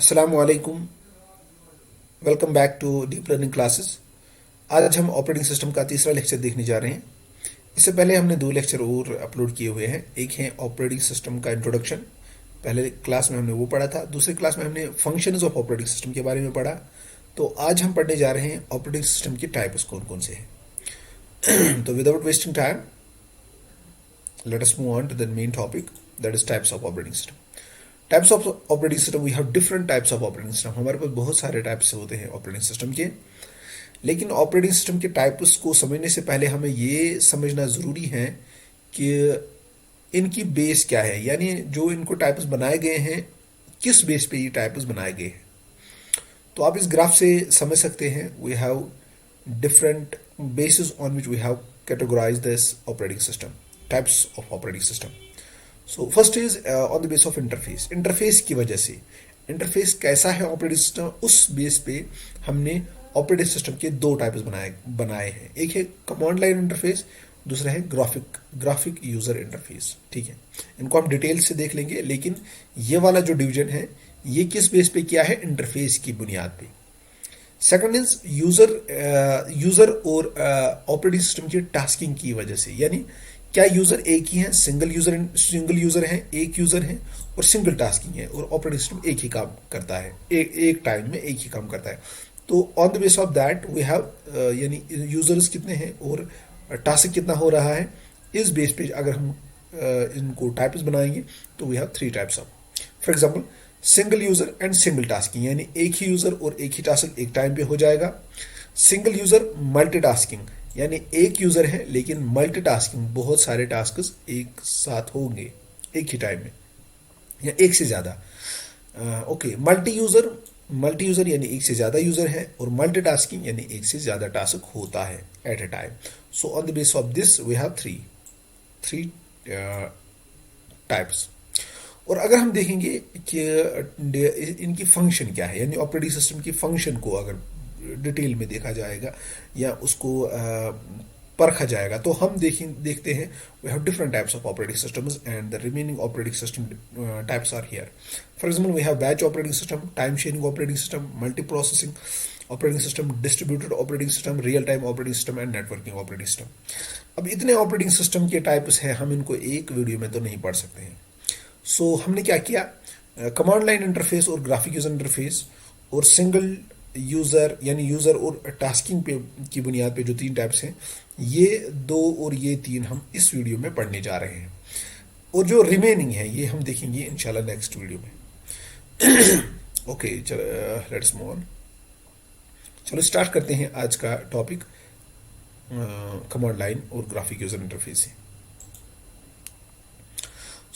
अस्सलाम वालेकुम। Welcome back to deep learning classes. आज हम ऑपरेटिंग सिस्टम का तीसरा लेक्चर देखने जा रहे हैं। इससे पहले हमने दो लेक्चर और अपलोड किए हुए हैं। एक है ऑपरेटिंग सिस्टम का इंट्रोडक्शन, पहले क्लास में हमने वो पढ़ा था। दूसरी क्लास में हमने फंक्शंस ऑफ ऑपरेटिंग सिस्टम के बारे में पढ़ा। तो आज हम पढ़ने जा रहे हैं ऑपरेटिंग सिस्टम के टाइप्स कौन कौन से हैं। तो without wasting time, let us move on to the main topic, that is types of operating system. Types of operating system, we have different types of operating system. हमारे पास बहुत सारे types होते हैं ऑपरेटिंग सिस्टम के, लेकिन operating system के types को समझने से पहले हमें ये समझना ज़रूरी है कि इनकी बेस क्या है, यानी जो इनको टाइप्स बनाए गए हैं किस बेस पे ये टाइप्स बनाए गए हैं। तो आप इस ग्राफ से समझ सकते हैं, we have different basis on which we have categorise this operating system, types of operating system. So first is on the base of interface. Interface की वजह से, इंटरफेस कैसा है ऑपरेटिंग सिस्टम, उस बेस पे हमने ऑपरेटिंग सिस्टम के दो टाइप्स बनाए हैं। एक है कमांड लाइन इंटरफेस, दूसरा है ग्राफिक यूजर इंटरफेस। ठीक है, इनको हम डिटेल से देख लेंगे, लेकिन ये वाला जो डिवीजन है ये किस बेस पे किया है, इंटरफेस की बुनियाद पे। सेकंड इज यूजर और ऑपरेटिंग सिस्टम की टास्किंग की वजह से, यानी क्या यूजर एक ही है, सिंगल यूजर है, एक यूजर है और सिंगल टास्किंग है, और ऑपरेटिंग सिस्टम एक ही काम करता है, एक टाइम में एक ही काम करता है। तो on the base of that we have, यानी यूजर्स कितने हैं और टास्क कितना हो रहा है, इस बेस पे अगर हम इनको टाइप्स बनाएंगे तो we have three types of. For example single user and single tasking, यानी एक ही यूजर और एक ही टास्क एक टाइम पे हो जाएगा। सिंगल यूजर मल्टीटास्किंग, यानी एक यूजर है लेकिन मल्टीटास्किंग, बहुत सारे टास्क एक साथ होंगे एक ही टाइम में या एक से ज्यादा। ओके, मल्टी यूजर यानी एक से ज्यादा यूजर है, और मल्टीटास्किंग यानी एक से ज्यादा टास्क होता है at a time. So on the base of this we have three types. और अगर हम देखेंगे कि इनकी फंक्शन क्या है, यानी ऑपरेटिंग सिस्टम की फंक्शन को अगर डिटेल में देखा जाएगा या उसको परखा जाएगा, तो हम देखते हैं we have different types of operating systems and the remaining operating system types are here. For example we have batch operating system, time sharing operating system, multi processing operating system, distributed operating system, real time operating system and networking operating system. अब इतने operating system के types हैं, हम इनको एक video में तो नहीं पढ़ सकते हैं। सो हमने क्या किया, कमांड लाइन इंटरफेस और ग्राफिक यूजर इंटरफेस और सिंगल यूजर यानी यूजर और टास्किंग पे की बुनियाद पे जो तीन टाइप्स हैं, ये दो और ये तीन हम इस वीडियो में पढ़ने जा रहे हैं, और जो रिमेनिंग है ये हम देखेंगे इंशाल्लाह नेक्स्ट वीडियो में। ओके, चलो लेट्स मूव ऑन। चलो स्टार्ट करते हैं आज का टॉपिक कमांड लाइन और ग्राफिक यूजर इंटरफेस से।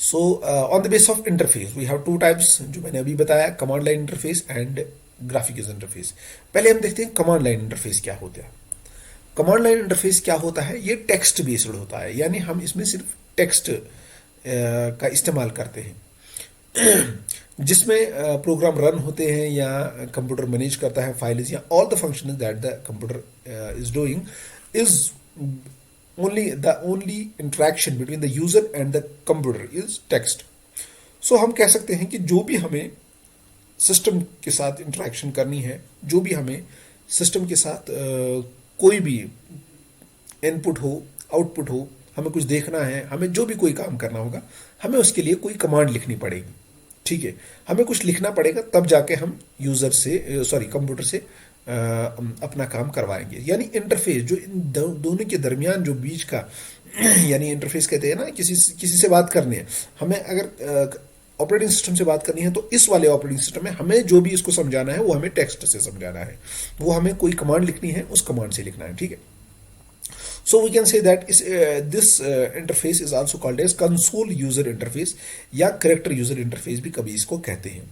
So on the base of interface we have two types, जो मैंने अभी बताया, command line interface and graphic user interface. पहले हम देखते हैं कमांड लाइन इंटरफेस क्या होता है। कमांड लाइन इंटरफेस क्या होता है, ये टेक्स्ट बेस्ड होता है, यानी हम इसमें सिर्फ टेक्स्ट का इस्तेमाल करते हैं, जिसमें प्रोग्राम रन होते हैं या कंप्यूटर मैनेज करता है फाइल्स, या all the function that the computer is doing is only interaction between the user and the computer is text. So हम कह सकते हैं कि जो भी हमें सिस्टम के साथ इंटरेक्शन करनी है, जो भी हमें सिस्टम के साथ कोई भी इनपुट हो आउटपुट हो, हमें कुछ देखना है, हमें जो भी कोई काम करना होगा, हमें उसके लिए कोई कमांड लिखनी पड़ेगी। ठीक है, हमें कुछ लिखना पड़ेगा, तब जाके हम यूजर से कंप्यूटर से अपना काम करवाएंगे। यानी इंटरफेस जो इन दोनों के दरमियान जो बीच का, यानी इंटरफेस कहते हैं ना, किसी से बात करनी है, हमें अगर ऑपरेटिंग सिस्टम से बात करनी है तो इस वाले ऑपरेटिंग सिस्टम में हमें जो भी इसको समझाना है वो हमें टेक्स्ट से समझाना है, वो हमें कोई कमांड लिखनी है उस कमांड से लिखना है। ठीक है, so we can say that this interface is also called as console user interface या करेक्टर यूजर इंटरफेस भी कभी इसको कहते हैं।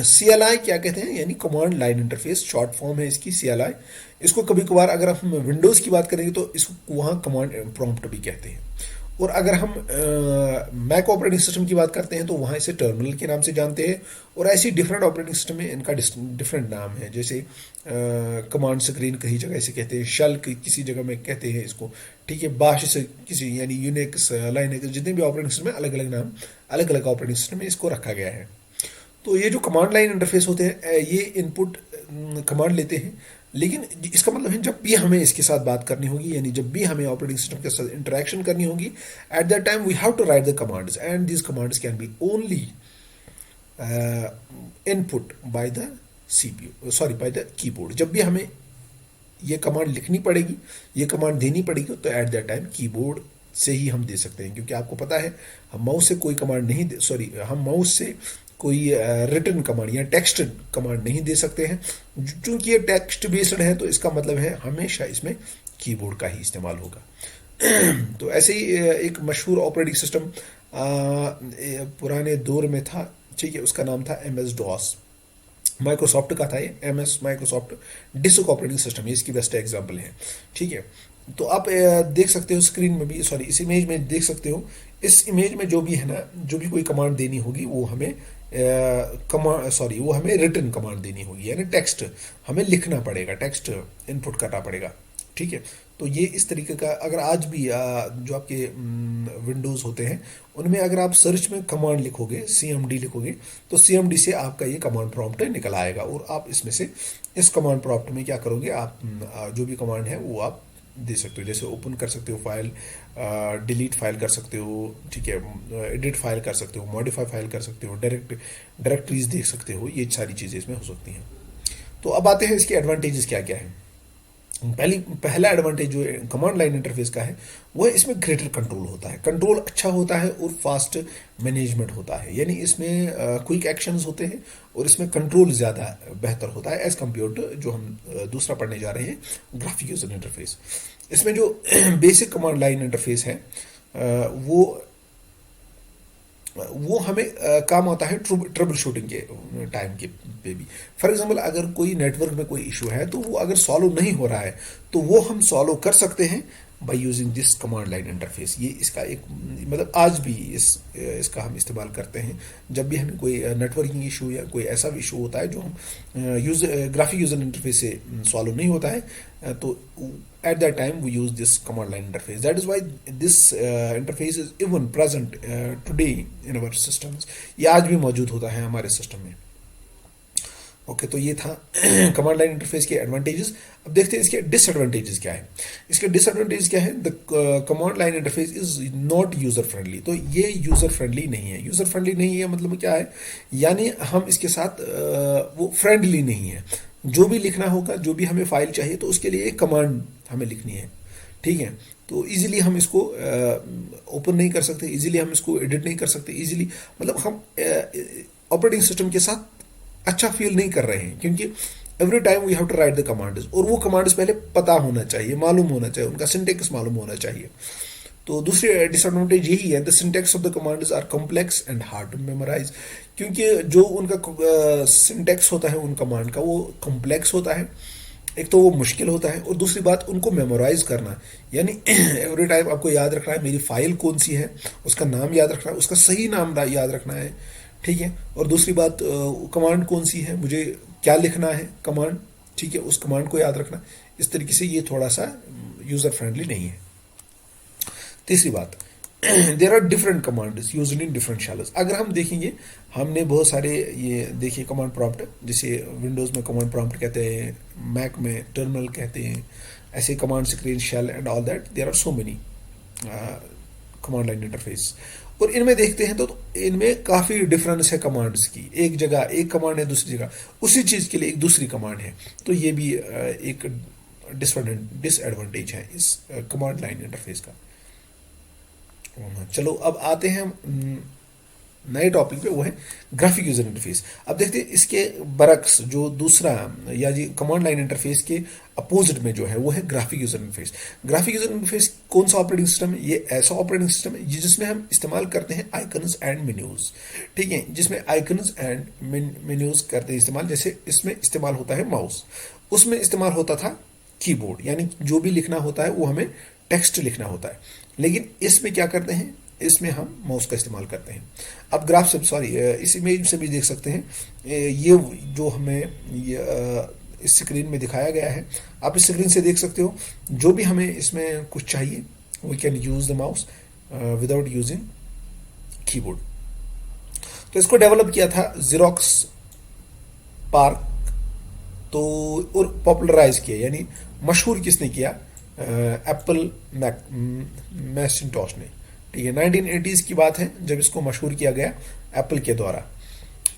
CLI क्या कहते हैं, यानी command line interface, short form है इसकी CLI। इसको कभी कभार अगर हम विंडोज की बात करेंगे तो इसको वहां कमांड प्रॉम्प्ट भी कहते हैं, और अगर हम मैक ऑपरेटिंग सिस्टम की बात करते हैं तो वहां इसे टर्मिनल के नाम से जानते हैं, और ऐसी डिफरेंट ऑपरेटिंग सिस्टम में इनका डिफरेंट नाम है। जैसे कमांड स्क्रीन कई जगह इसे कहते हैं, शल किसी जगह में कहते हैं इसको। ठीक है, बाश से किसी, यानी यूनिक्स, लाइनक्स, जितने भी ऑपरेटिंग सिस्टम है अलग अलग नाम, अलग अलग ऑपरेटिंग सिस्टम में इसको रखा गया है। तो ये जो कमांड लाइन इंटरफेस होते हैं ये इनपुट कमांड लेते हैं, लेकिन इसका मतलब है जब भी हमें इसके साथ बात करनी होगी, यानी जब भी हमें ऑपरेटिंग सिस्टम के साथ इंटरेक्शन करनी होगी, at that time we have to write the commands and these commands can be only input by the CPU, sorry by the keyboard. जब भी हमें ये कमांड लिखनी पड़ेगी, ये कमांड देनी पड़ेगी, तो एट दैट टाइम कीबोर्ड से ही हम दे सकते हैं, क्योंकि आपको पता है हम माउस से कोई कमांड नहीं दे, सॉरी हम माउस से कोई रिटन कमांड या टेक्स्ट कमांड नहीं दे सकते हैं। चूंकि ये टेक्स्ट बेस्ड है तो इसका मतलब है हमेशा इसमें कीबोर्ड का ही इस्तेमाल होगा। तो ऐसे ही एक मशहूर ऑपरेटिंग सिस्टम पुराने दौर में था, ठीक है, उसका नाम था MS डॉस, माइक्रोसॉफ्ट का था ये, MS Microsoft disk operating system, ये इसकी बेस्ट एग्जांपल है, ठीक है। तो आप देख सकते हो स्क्रीन में भी, सॉरी इस इमेज में देख सकते हो, इस इमेज में जो भी है ना, जो भी कोई कमांड देनी होगी वो हमें कमांड, सॉरी वो हमें रिटन कमांड देनी होगी, यानी टेक्स्ट हमें लिखना पड़ेगा, टेक्स्ट इनपुट करना पड़ेगा, ठीक है। तो ये इस तरीके का, अगर आज भी जो आपके विंडोज़ होते हैं उनमें अगर आप सर्च में कमांड लिखोगे, CMD लिखोगे, तो CMD से आपका ये कमांड प्रॉम्प्ट निकल आएगा, और आप इसमें से इस कमांड प्रॉम्प्ट में क्या करोगे, आप जो भी कमांड है वो आप दे सकते हो, जैसे ओपन कर सकते हो फाइल, डिलीट फाइल कर सकते हो, ठीक है, एडिट फाइल कर सकते हो, मॉडिफाई फाइल कर सकते हो, डायरेक्टरीज देख सकते हो, ये सारी चीज़ें इसमें हो सकती हैं। तो अब आते हैं इसके एडवांटेजेस क्या क्या है। पहला एडवांटेज जो कमांड लाइन इंटरफेस का है वो है इसमें ग्रेटर कंट्रोल होता है, कंट्रोल अच्छा होता है और फास्ट मैनेजमेंट होता है, यानी इसमें क्विक एक्शंस होते हैं और इसमें कंट्रोल ज़्यादा बेहतर होता है एज कम्पेयर टू जो हम दूसरा पढ़ने जा रहे हैं, ग्राफिक यूजर इंटरफेस। इसमें जो बेसिक कमांड लाइन इंटरफेस है वो हमें काम आता है ट्रबल शूटिंग के टाइम के पे भी। फॉर एग्जांपल अगर कोई नेटवर्क में कोई इशू है तो वो अगर सॉल्व नहीं हो रहा है तो वो हम सॉल्व कर सकते हैं by using this command line interface. ये इसका एक मतलब आज भी इसका हम इस्तेमाल करते हैं जब भी हमें कोई नेटवर्किंग इशू या कोई ऐसा इशू होता है जो हम ग्राफिक यूजर इंटरफेस से सॉल्व नहीं होता है, तो at that time we use this command line interface. That is why this interface is even present today in our systems. ये आज भी मौजूद होता है हमारे सिस्टम में। ओके, तो ये था कमांड लाइन इंटरफेस के एडवांटेजेस। अब देखते हैं इसके डिसएडवांटेजेस क्या है। इसके डिसएडवांटेज क्या है, the command line interface is not user friendly. तो ये यूजर फ्रेंडली नहीं है। यूजर फ्रेंडली नहीं है मतलब क्या है, यानी हम इसके साथ वो फ्रेंडली नहीं है। जो भी लिखना होगा, जो भी हमें फाइल चाहिए तो उसके लिए एक कमांड हमें लिखनी है, ठीक है। तो इजीली हम इसको ओपन नहीं कर सकते, इजीली हम इसको एडिट नहीं कर सकते, इजीली मतलब हम ऑपरेटिंग सिस्टम के साथ अच्छा फील नहीं कर रहे हैं, क्योंकि every time we have to write the commands, और वो कमांड्स पहले पता होना चाहिए, मालूम होना चाहिए, उनका सिंटेक्स मालूम होना चाहिए। तो दूसरी डिसएडवांटेज यही है, the syntax of the commands are complex and hard to memorise, क्योंकि जो उनका सिंटेक्स होता है उन कमांड का वो कॉम्प्लेक्स होता है, एक तो वो मुश्किल होता है, और दूसरी बात उनको मेमोराइज करना, यानी एवरी टाइम आपको याद रखना है मेरी फाइल कौन सी है, उसका नाम याद रखना है, उसका सही नाम याद रखना है, ठीक है। और दूसरी बात कमांड कौन सी है, मुझे क्या लिखना है कमांड, ठीक है, उस कमांड को याद रखना। इस तरीके से ये थोड़ा सा यूजर फ्रेंडली नहीं है। तीसरी बात, there are different commands used in different shells. अगर हम देखेंगे, हमने बहुत सारे ये देखिए कमांड प्रॉम्प्ट, जैसे विंडोज़ में कमांड प्रॉम्प्ट कहते हैं, मैक में टर्मिनल कहते हैं, ऐसे command screen shell and all that, there are so many command line interface. और इनमें देखते हैं तो इनमें काफ़ी डिफरेंस है कमांड्स की, एक जगह एक कमांड है, दूसरी जगह उसी चीज़ के लिए एक दूसरी कमांड है। तो ये भी एक डिसएडवांटेज है इस कमांड लाइन इंटरफेस का। चलो अब आते हैं हम नए टॉपिक पे, वो है ग्राफिक यूजर इंटरफेस। अब देखते हैं इसके बरक्स जो दूसरा या जी कमांड लाइन इंटरफेस के अपोजिट में जो है वो है graphic user interface. Graphic user interface कौन सा ऑपरेटिंग सिस्टम है, ये ऐसा ऑपरेटिंग सिस्टम है जिसमें हम इस्तेमाल करते हैं आइकन्स एंड मेन्यूज, ठीक है, जिसमें आइकन्स एंड मेन्यूज करते हैं इस्तेमाल। जैसे इसमें इस्तेमाल होता है माउस, उसमें इस्तेमाल होता था कीबोर्ड, यानी जो भी लिखना होता है वो हमें टेक्स्ट लिखना होता है, लेकिन इसमें क्या करते हैं, इसमें हम माउस का इस्तेमाल करते हैं। अब ग्राफ से सॉरी इस इमेज से भी देख सकते हैं, ये जो हमें इस स्क्रीन में दिखाया गया है, आप इस स्क्रीन से देख सकते हो, जो भी हमें इसमें कुछ चाहिए we can use the mouse without using keyboard. तो इसको डेवलप किया था जेरोक्स पार्क, तो और पॉपुलराइज किया, यानी मशहूर किसने किया? एप्पल मैसिंटोश ने। ठीक है, 1980s की बात है जब इसको मशहूर किया गया एप्पल के द्वारा।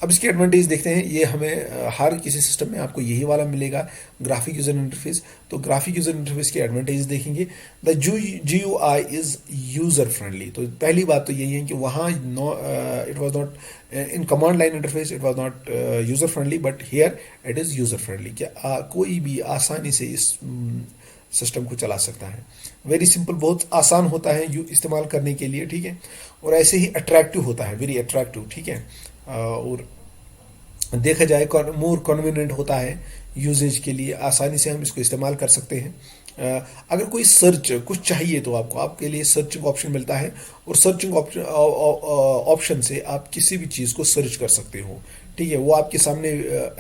अब इसकी एडवांटेज देखते हैं। ये हमें हर किसी सिस्टम में आपको यही वाला मिलेगा, ग्राफिक यूजर इंटरफेस। तो ग्राफिक यूजर इंटरफेस के एडवांटेज देखेंगे। The GUI is user friendly. तो पहली बात तो यही है कि वहाँ it was not in command line interface, it was not user friendly, but here it is user friendly. क्या कोई भी आसानी से इस सिस्टम को चला सकता है। वेरी सिंपल, बहुत आसान होता है इस्तेमाल करने के लिए। ठीक है, और ऐसे ही अट्रैक्टिव होता है, वेरी अट्रैक्टिव। ठीक है, और देखा जाए मोर कन्वीनियंट होता है यूजेज के लिए, आसानी से हम इसको इस्तेमाल कर सकते हैं। अगर कोई सर्च कुछ चाहिए तो आपके लिए सर्चिंग ऑप्शन मिलता है, और सर्चिंग ऑप्शन से आप किसी भी चीज़ को सर्च कर सकते हो। ठीक है, वो आपके सामने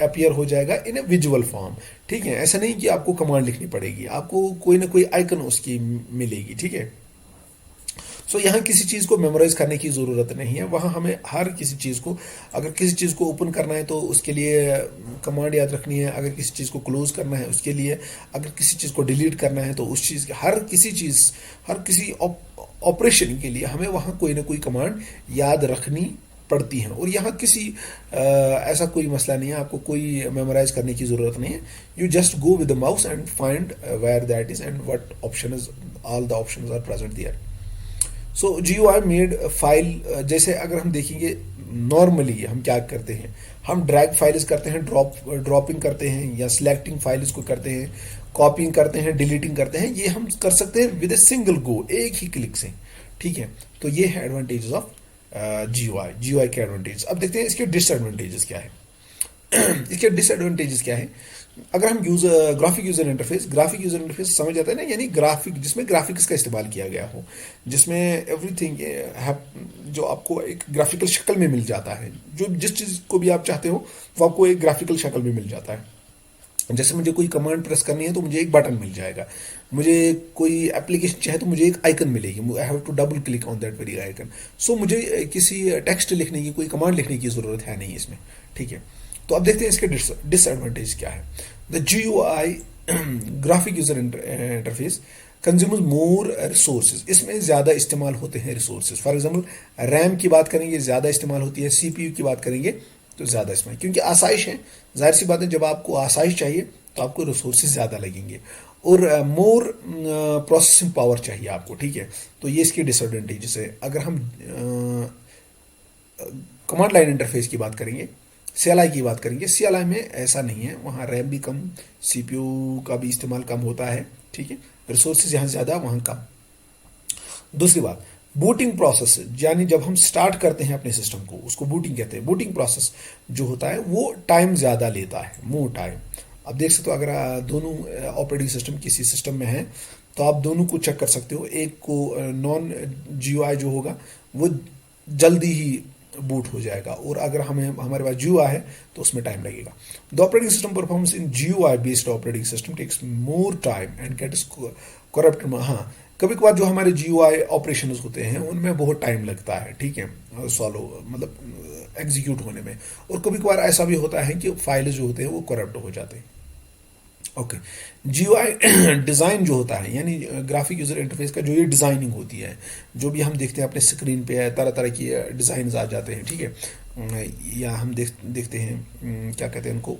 अपीयर हो जाएगा इन ए विजुअल फॉर्म। ठीक है, ऐसा नहीं कि आपको कमांड लिखनी पड़ेगी, आपको कोई ना कोई आइकन उसकी मिलेगी। ठीक है, सो यहाँ किसी चीज़ को मेमोराइज करने की ज़रूरत नहीं है। वहाँ हमें हर किसी चीज़ को, अगर किसी चीज़ को ओपन करना है तो उसके लिए कमांड याद रखनी है, अगर किसी चीज़ को क्लोज करना है उसके लिए, अगर किसी चीज़ को डिलीट करना है तो उस चीज़ हर किसी ऑपरेशन के लिए हमें वहाँ कोई ना कोई कमांड याद रखनी पड़ती हैं। और यहाँ किसी ऐसा कोई मसला नहीं है, आपको कोई मेमोराइज करने की ज़रूरत नहीं है। You just go with the mouse and find where that is and what option is, all the options are present there. So GUI made file, जैसे अगर हम देखेंगे नॉर्मली हम क्या करते हैं, हम ड्रैग फाइल्स करते हैं, ड्रॉपिंग करते हैं, या सिलेक्टिंग फाइल्स को करते हैं, कॉपिंग करते हैं, डिलीटिंग करते हैं। ये हम कर सकते हैं विद ए सिंगल गो, एक ही क्लिक से। ठीक है, तो ये है एडवांटेजेस ऑफ GUI के एडवांटेज। अब देखते हैं इसके डिसएडवांटेजेस क्या है। इसके डिसएडवांटेजेस क्या है? अगर हम ग्राफिक यूजर इंटरफेस समझ जाते हैं ना, यानी ग्राफिक जिसमें ग्राफिक्स का इस्तेमाल किया गया हो, जिसमें एवरीथिंग जो आपको एक ग्राफिकल शक्ल में मिल जाता है, जो जिस चीज़ को भी आप चाहते हो वो आपको एक ग्राफिकल शक्ल में मिल जाता है। जैसे मुझे कोई कमांड प्रेस करनी है तो मुझे एक बटन मिल जाएगा, मुझे कोई एप्लीकेशन चाहिए तो मुझे एक आइकन मिलेगी, I have to double click on that very icon. So मुझे किसी टेक्स्ट लिखने की, कोई कमांड लिखने की ज़रूरत है नहीं इसमें। ठीक है, तो अब देखते हैं इसके डिसएडवांटेज क्या है। The GUI graphic user interface consumers more resources. इसमें ज़्यादा इस्तेमाल होते हैं रिसोर्सेज। फॉर एग्जांपल रैम की बात करेंगे, ज़्यादा इस्तेमाल होती है। CPU की बात करेंगे तो ज़्यादा इस्तेमाल, क्योंकि आसाइश है, जाहिर सी बात है, जब आपको आसाइश चाहिए तो आपको रिसोर्सेज ज़्यादा लगेंगे, और मोर प्रोसेसिंग पावर चाहिए आपको। ठीक है, तो ये इसके डिसएडवांटेजेस है। अगर हम कमांड लाइन इंटरफेस की बात करेंगे, CLI की बात करेंगे, CLI में ऐसा नहीं है, वहाँ रैम भी कम, CPU का भी इस्तेमाल कम होता है। ठीक है, रिसोर्सेज यहाँ ज़्यादा वहाँ कम। दूसरी बात, बूटिंग प्रोसेस, यानी जब हम स्टार्ट करते हैं अपने सिस्टम को, उसको बूटिंग कहते हैं। बूटिंग प्रोसेस जो होता है वो टाइम ज़्यादा लेता है, मोर टाइम। अब देख सकते हो, अगर दोनों ऑपरेटिंग सिस्टम किसी सिस्टम में है तो आप दोनों को चेक कर सकते हो। एक को नॉन GUI जो होगा वो जल्दी ही बूट हो जाएगा, और अगर हमारे पास GUI है तो उसमें टाइम लगेगा। The operating system performance in GUI based operating system takes more time and gets corrupt. हाँ, कभी कभार जो हमारे GUI ऑपरेशन होते हैं उनमें बहुत टाइम लगता है। ठीक है, सॉल्व मतलब एग्जीक्यूट होने में, और कभी कभार ऐसा भी होता है कि फाइल जो होते हैं वो करप्ट हो जाते हैं। ओके, GUI डिज़ाइन जो होता है, यानी ग्राफिक यूज़र इंटरफेस का जो ये डिज़ाइनिंग होती है, जो भी हम देखते हैं अपने स्क्रीन पे तरह तरह की डिज़ाइन आ जाते हैं। ठीक है, या हम देखते हैं क्या कहते हैं उनको,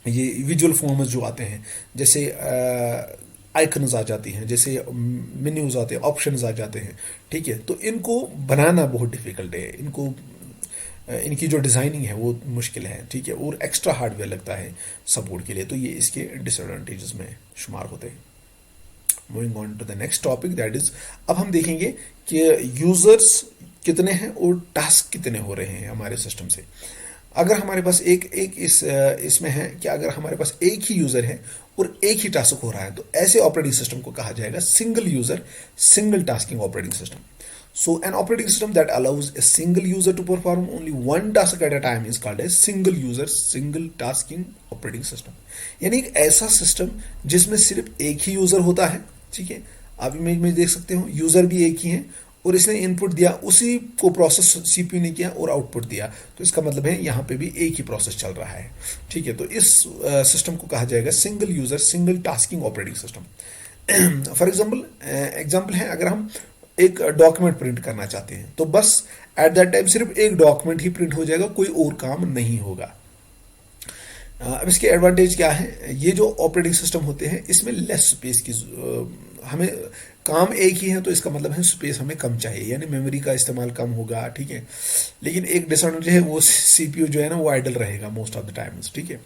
ये विजुअल फॉर्म्स जो आते हैं, जैसे आइकन्स आ जाती हैं, जैसे मेन्यूज आते हैं, ऑप्शंस आ जाते हैं। ठीक है, तो इनको बनाना बहुत डिफिकल्ट है, इनकी जो डिज़ाइनिंग है वो मुश्किल है। ठीक है, और एक्स्ट्रा हार्डवेयर लगता है सपोर्ट के लिए, तो ये इसके डिसएडवांटेजेस में शुमार होते हैं। Moving on to the next topic, that is, अब हम देखेंगे कि यूजर्स कितने हैं और टास्क कितने हो रहे हैं हमारे सिस्टम से। अगर हमारे पास इसमें है कि अगर हमारे पास एक ही यूजर है और एक ही टास्क हो रहा है, तो ऐसे ऑपरेटिंग सिस्टम को कहा जाएगा single user single tasking operating system. So an operating system that allows a single user to perform only one task at a time is called a single user single tasking operating system। यानी एक ऐसा system जिसमें सिर्फ एक ही user होता है। ठीक है, आप इमेज में देख सकते हो यूजर भी एक ही है और इसने इनपुट दिया, उसी को प्रोसेस सीपीयू ने किया और आउटपुट दिया, तो इसका मतलब है यहाँ पे भी एक ही प्रोसेस चल रहा है। ठीक है, तो इस सिस्टम को कहा जाएगा single user single tasking operating system. For example example है, अगर हम एक डॉक्यूमेंट प्रिंट करना चाहते हैं तो बस एट दैट टाइम सिर्फ एक डॉक्यूमेंट ही प्रिंट हो जाएगा, कोई और काम नहीं होगा। अब इसके एडवांटेज क्या है, ये जो ऑपरेटिंग सिस्टम होते हैं इसमें लेस स्पेस की हमें काम एक ही है, तो इसका मतलब है स्पेस हमें कम चाहिए, यानी मेमोरी का इस्तेमाल कम होगा। ठीक है, लेकिन एक डिसएडवांटेज है, वो सीपीयू जो है ना वो आइडल रहेगा मोस्ट ऑफ द टाइम्स। ठीक है,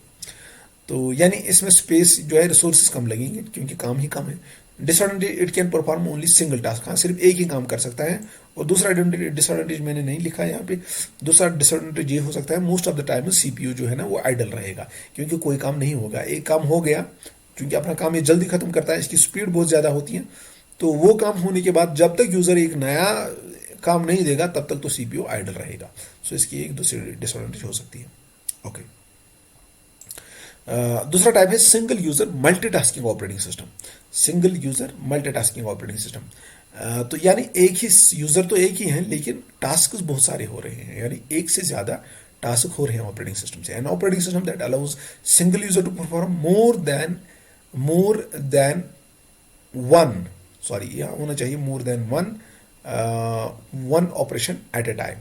तो यानी इसमें स्पेस जो है रिसोर्सेज कम लगेंगे क्योंकि काम ही कम है। Disadvantage, it can perform only single task, हाँ सिर्फ एक ही काम कर सकता है। और दूसरा डिसएडवांटेज मैंने नहीं लिखा है यहाँ पे, दूसरा डिसएडवांटेज ये हो सकता है most of the time CPU जो है ना वो आइडल रहेगा क्योंकि कोई काम नहीं होगा। एक काम हो गया, क्योंकि अपना काम ये जल्दी खत्म करता है, इसकी स्पीड बहुत ज़्यादा होती है, तो वो काम होने के बाद जब तक यूज़र एक नया काम नहीं देगा तब तक तो सीपीयू आइडल रहेगा। सो इसकी एक दूसरी डिसएडवांटेज हो सकती है। ओके, दूसरा टाइप है single user multitasking operating system. Single user multitasking operating system, तो यानी एक ही यूजर तो एक ही है लेकिन टास्क बहुत सारे हो रहे हैं, यानी एक से ज्यादा टास्क हो रहे हैं ऑपरेटिंग सिस्टम से। An operating system that allows single user to perform more than one, sorry यहाँ होना चाहिए more than one operation at a time.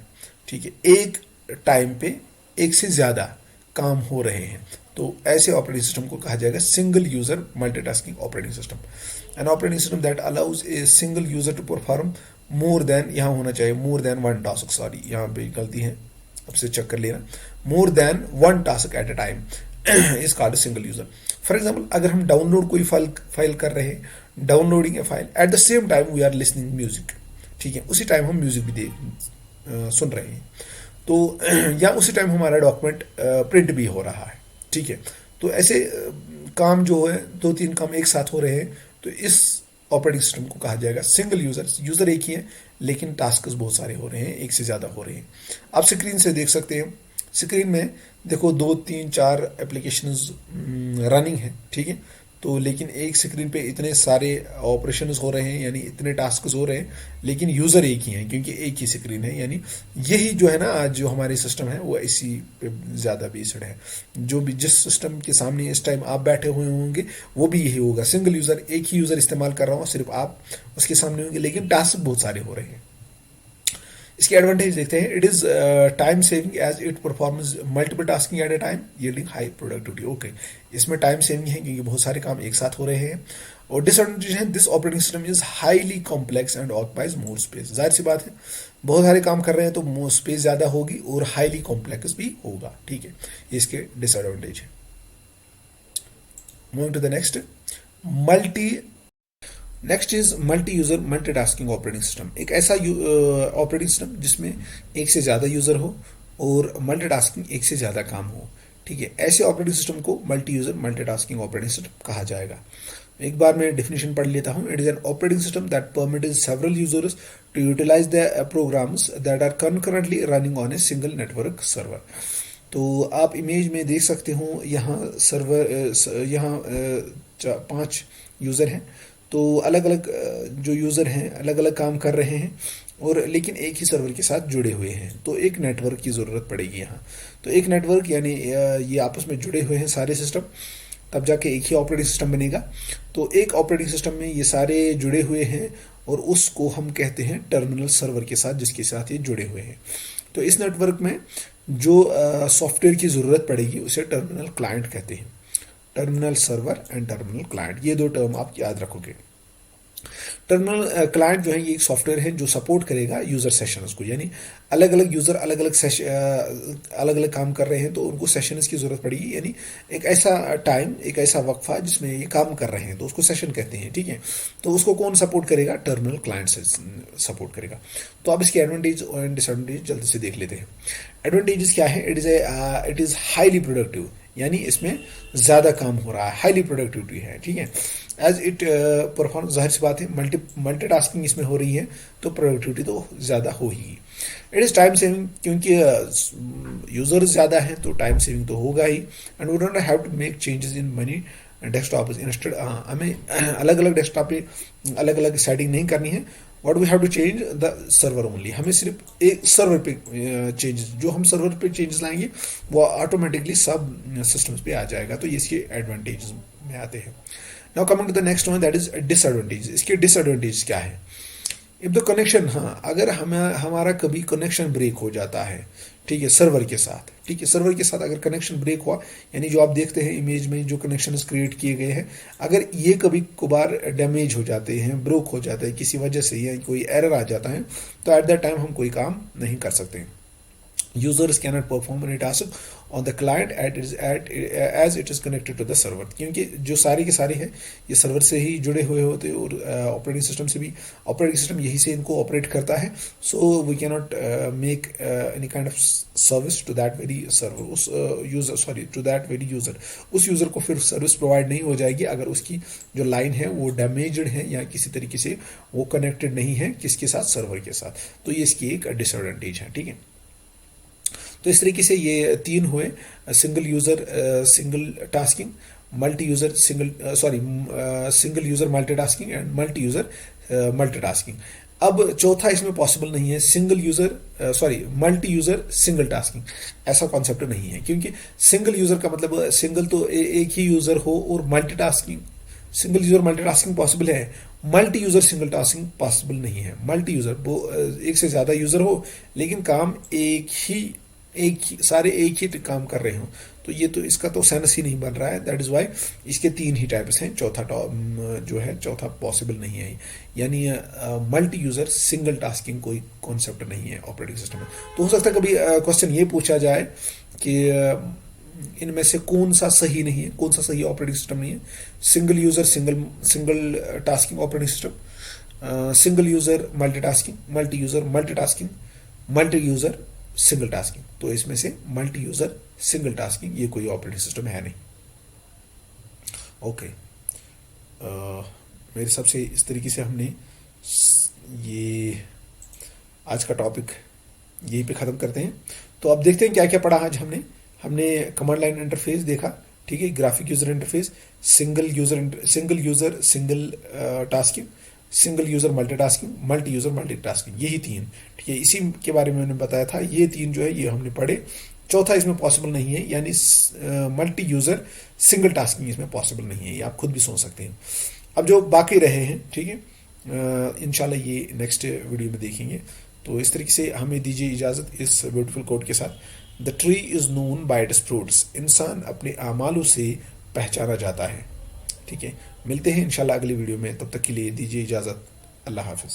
ठीक है, एक टाइम पे एक से ज्यादा काम हो रहे हैं, तो ऐसे ऑपरेटिंग सिस्टम को कहा जाएगा single user multitasking operating system. An operating system that allows a single user to perform more than, यहाँ होना चाहिए more than one task, sorry यहाँ पे गलती है, अब से चेक कर लेना, more than one task at a time is called single user. For example, अगर हम डाउनलोड कोई फाइल कर रहे हैं, downloading a file, at the same time we are listening music. ठीक है, उसी टाइम हम म्यूजिक भी सुन रहे हैं, तो या उसी टाइम हमारा डॉक्यूमेंट प्रिंट भी हो रहा है। ठीक है, तो ऐसे काम जो है दो तीन काम एक साथ हो रहे हैं, तो इस ऑपरेटिंग सिस्टम को कहा जाएगा सिंगल यूजर। यूजर एक ही है लेकिन टास्क बहुत सारे हो रहे हैं, एक से ज्यादा हो रहे हैं। आप स्क्रीन से देख सकते हैं, स्क्रीन में देखो 2 3 4 एप्लीकेशंस रनिंग है। ठीक है, तो लेकिन एक स्क्रीन पे इतने सारे ऑपरेशंस हो रहे हैं, यानी इतने टास्क हो रहे हैं, लेकिन यूज़र एक ही है क्योंकि एक ही स्क्रीन है। यानी यही जो है ना आज जो हमारे सिस्टम है वो इसी पे ज़्यादा बेस्ड है। जो भी जिस सिस्टम के सामने इस टाइम आप बैठे हुए होंगे वो भी यही होगा, सिंगल यूज़र, एक ही यूज़र इस्तेमाल कर रहा हूँ, सिर्फ आप उसके सामने होंगे, लेकिन टास्क बहुत सारे हो रहे हैं। इसके एडवांटेज देखते हैं, it is time saving as it performs multiple tasking at a time yielding high productivity. Okay, इसमें टाइम सेविंग है क्योंकि बहुत सारे काम एक साथ हो रहे हैं। और डिसएडवांटेज है, this operating system is highly complex and occupies more space. जाहिर सी बात है, बहुत सारे काम कर रहे हैं तो स्पेस ज्यादा होगी और हाईली कॉम्प्लेक्स भी होगा। ठीक है, ये इसके डिसएडवांटेज है। Moving to the next, next is multi user multitasking operating system. एक ऐसा ऑपरेटिंग सिस्टम जिसमें एक से ज़्यादा यूज़र हो और मल्टीटास्किंग एक से ज़्यादा काम हो। ठीक है, ऐसे ऑपरेटिंग सिस्टम को multi user multitasking operating system कहा जाएगा। एक बार मैं डेफिनेशन पढ़ लेता हूँ। It is an operating system that permits several users to utilise the programs that are concurrently running on a single network server. तो आप इमेज में देख सकते हो, यहाँ सर्वर, यहाँ 5 यूज़र हैं, तो अलग अलग जो यूज़र हैं अलग अलग काम कर रहे हैं और लेकिन एक ही सर्वर के साथ जुड़े हुए हैं, तो एक नेटवर्क की ज़रूरत पड़ेगी यहाँ। तो एक नेटवर्क यानी ये आपस में जुड़े हुए हैं सारे सिस्टम, तब जाके एक ही ऑपरेटिंग सिस्टम बनेगा। तो एक ऑपरेटिंग सिस्टम में ये सारे जुड़े हुए हैं और उसको हम कहते हैं टर्मिनल सर्वर के साथ, जिसके साथ ये जुड़े हुए हैं। तो इस नेटवर्क में जो सॉफ्टवेयर की ज़रूरत पड़ेगी उसे टर्मिनल क्लाइंट कहते हैं। Terminal server and terminal client, ये 2 टर्म आप याद रखोगे। टर्मिनल क्लाइंट जो है ये एक सॉफ्टवेयर है जो सपोर्ट करेगा यूजर सेशंस को, यानी अलग अलग यूजर अलग अलग काम कर रहे हैं तो उनको सेशंस की जरूरत पड़ेगी, यानी एक ऐसा टाइम, एक ऐसा वक्फा जिसमें ये काम कर रहे हैं तो उसको सेशन कहते हैं। ठीक है, तो उसको कौन सपोर्ट करेगा? टर्मिनल क्लाइंट से सपोर्ट करेगा। तो अब इसके एडवांटेज और डिसएडवांटेज जल्दी से देख लेते हैं। एडवांटेजेस क्या है? इट इज हाईली प्रोडक्टिव, यानी इसमें ज़्यादा काम हो रहा है, हाईली प्रोडक्टिविटी है। ठीक है, एज इट परफॉर्म, जाहिर सी बात है मल्टीटास्किंग इसमें हो रही है तो प्रोडक्टिविटी तो ज़्यादा हो ही। इट इज़ टाइम सेविंग, क्योंकि यूज़र्स ज़्यादा हैं तो टाइम सेविंग तो होगा ही। And we don't have to make changes in many desktop. Instead हमें अलग अलग डेस्कटॉप पे अलग अलग सेटिंग नहीं करनी है, what we have to change the server only, हमें सिर्फ एक सर्वर पे चेंजेस, जो हम सर्वर पे चेंजेस लाएंगे वो ऑटोमेटिकली सब सिस्टम्स पे आ जाएगा। तो ये इसके एडवांटेजेस में आते हैं। Now coming to the next one, that is disadvantage. इसके डिसएडवांटेज क्या है? इफ द कनेक्शन, हाँ, अगर हमारा कभी कनेक्शन ब्रेक हो जाता है, ठीक है, सर्वर के साथ, ठीक है, सर्वर के साथ अगर कनेक्शन ब्रेक हुआ, यानी जो आप देखते हैं इमेज में जो कनेक्शन क्रिएट किए गए हैं, अगर ये कभी कभार डैमेज हो जाते हैं, ब्रोक हो जाते हैं किसी वजह से, या कोई एरर आ जाता है, तो एट दैट टाइम हम कोई काम नहीं कर सकते। Users cannot perform any task on the client as it is connected to the server, क्योंकि जो सारे के सारे हैं ये सर्वर से ही जुड़े हुए होते हैं, और ऑपरेटिंग सिस्टम से भी, ऑपरेटिंग सिस्टम यही से इनको ऑपरेट करता है। So we cannot make any kind of service to that very server, उस user, sorry, to that very user, उस यूजर को फिर सर्विस प्रोवाइड नहीं हो जाएगी अगर उसकी जो लाइन है वो डैमेज्ड है या किसी तरीके से वो कनेक्टेड नहीं है किसके साथ, सर्वर के साथ। तो ये इसकी एक डिसएडवांटेज है, ठीक है। तो इस तरीके से ये तीन हुए, single user single tasking, multi user single user multitasking and multi user multitasking. अब चौथा इसमें पॉसिबल नहीं है, single user multi user single tasking, ऐसा कॉन्सेप्ट नहीं है, क्योंकि सिंगल यूजर का मतलब सिंगल तो एक ही यूजर हो, और multitasking, single user multitasking possible है, multi user single tasking possible नहीं है। मल्टी यूजर वो एक से ज्यादा यूजर हो लेकिन काम सारे एक ही काम कर रहे हो, तो ये तो इसका तो सेंस ही नहीं बन रहा है। दैट इज वाई इसके तीन ही टाइप्स हैं, चौथा पॉसिबल नहीं है, यानी मल्टी यूजर सिंगल टास्किंग कोई कॉन्सेप्ट नहीं है ऑपरेटिंग सिस्टम में। तो हो सकता है कभी क्वेश्चन ये पूछा जाए कि इनमें से कौन सा सही नहीं है, कौन सा सही ऑपरेटिंग सिस्टम नहीं है? Single user single tasking operating system, single user multitasking, multi user multitasking, multi user single tasking. तो इसमें से मल्टी यूजर सिंगल टास्किंग ये कोई ऑपरेटिंग सिस्टम है नहीं। ओके, मेरे हिसाब से इस तरीके से हमने ये आज का टॉपिक यहीं पे ख़त्म करते हैं। तो अब देखते हैं क्या क्या पढ़ा आज हमने कमांड लाइन इंटरफेस देखा, ठीक है, graphic user interface, single user single tasking, single user multitasking, multi user multitasking, यही तीन, ठीक है, इसी के बारे में मैंने बताया था। ये तीन जो है ये हमने पढ़े। चौथा इसमें पॉसिबल नहीं है, यानी मल्टी यूजर सिंगल टास्किंग इसमें पॉसिबल नहीं है, ये आप खुद भी सोच सकते हैं। अब जो बाकी रहे हैं, ठीक है, इंशाल्लाह ये नेक्स्ट वीडियो में देखेंगे। तो इस तरीके से हमें दीजिए इजाज़त इस ब्यूटीफुल कोट के साथ। The tree is known by its fruits, इंसान अपने आमालों से पहचाना जाता है, ठीक है। मिलते हैं इंशाल्लाह अगली वीडियो में, तब तक के लिए दीजिए इजाज़त। अल्लाह हाफिज़।